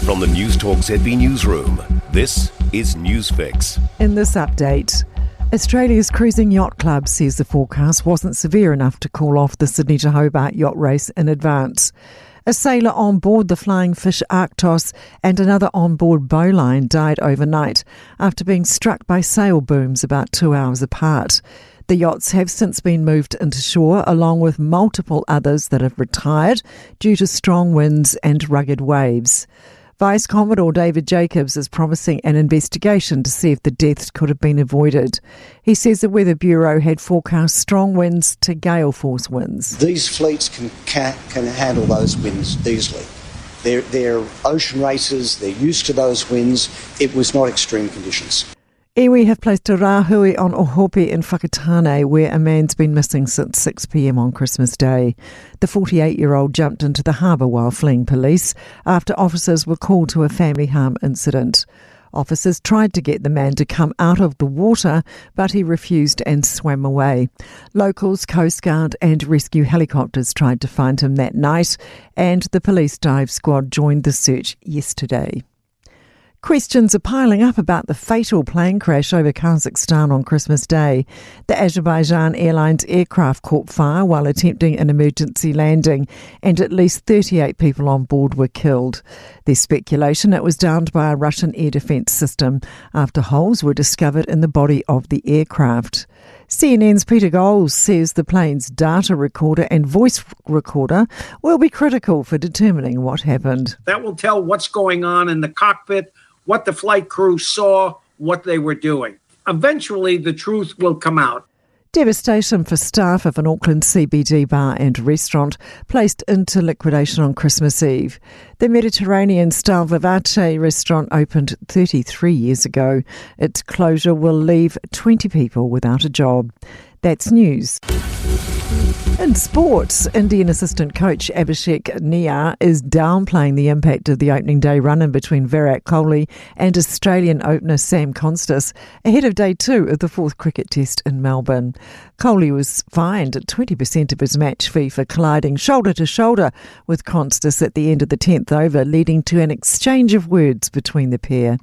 From the Newstalk ZB newsroom, this is Newsfix. In this update, Australia's Cruising Yacht Club says the forecast wasn't severe enough to call off the Sydney to Hobart yacht race in advance. A sailor on board the Flying Fish Arctos and another on board Bowline died overnight after being struck by sail booms about 2 hours apart. The yachts have since been moved into shore, along with multiple others that have retired due to strong winds and rugged waves. Vice Commodore David Jacobs is promising an investigation to see if the deaths could have been avoided. He says the Weather Bureau had forecast strong winds to gale force winds. These fleets can handle those winds easily. They're ocean racers, they're used to those winds. It was not extreme conditions. Iwi have placed a rāhui on Ohope in Whakatane, where a man's been missing since 6 p.m. on Christmas Day. The 48-year-old jumped into the harbour while fleeing police after officers were called to a family harm incident. Officers tried to get the man to come out of the water, but he refused and swam away. Locals, Coast Guard and rescue helicopters tried to find him that night, and the police dive squad joined the search yesterday. Questions are piling up about the fatal plane crash over Kazakhstan on Christmas Day. The Azerbaijan Airlines aircraft caught fire while attempting an emergency landing, and at least 38 people on board were killed. There's speculation it was downed by a Russian air defence system after holes were discovered in the body of the aircraft. CNN's Peter Goals says the plane's data recorder and voice recorder will be critical for determining what happened. That will tell what's going on in the cockpit, what the flight crew saw, what they were doing. Eventually, the truth will come out. Devastation for staff of an Auckland CBD bar and restaurant placed into liquidation on Christmas Eve. The Mediterranean-style Vivace restaurant opened 33 years ago. Its closure will leave 20 people without a job. That's news. In sports, Indian assistant coach Abhishek Nair is downplaying the impact of the opening day run-in between Virat Kohli and Australian opener Sam Constas ahead of day 2 of the 4th cricket test in Melbourne. Kohli was fined at 20% of his match fee for colliding shoulder to shoulder with Constas at the end of the 10th over, leading to an exchange of words between the pair.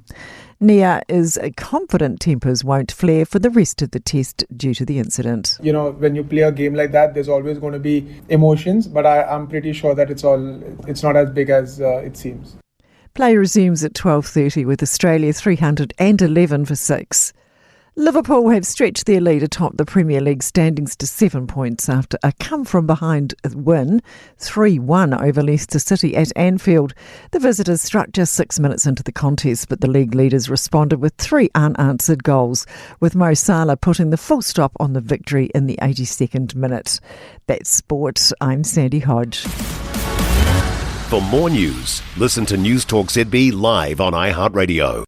Nair is confident tempers won't flare for the rest of the test due to the incident. You know, when you play a game like that, there's always going to be emotions, but I'm pretty sure that it's not as big as it seems. Play resumes at 12:30 with Australia 311 for 6. Liverpool have stretched their lead atop the Premier League standings to 7 points after a come-from-behind win, 3-1 over Leicester City at Anfield. The visitors struck just 6 minutes into the contest, but the league leaders responded with 3 unanswered goals, with Mo Salah putting the full stop on the victory in the 82nd minute. That's sport. I'm Sandy Hodge. For more news, listen to Newstalk ZB live on iHeartRadio.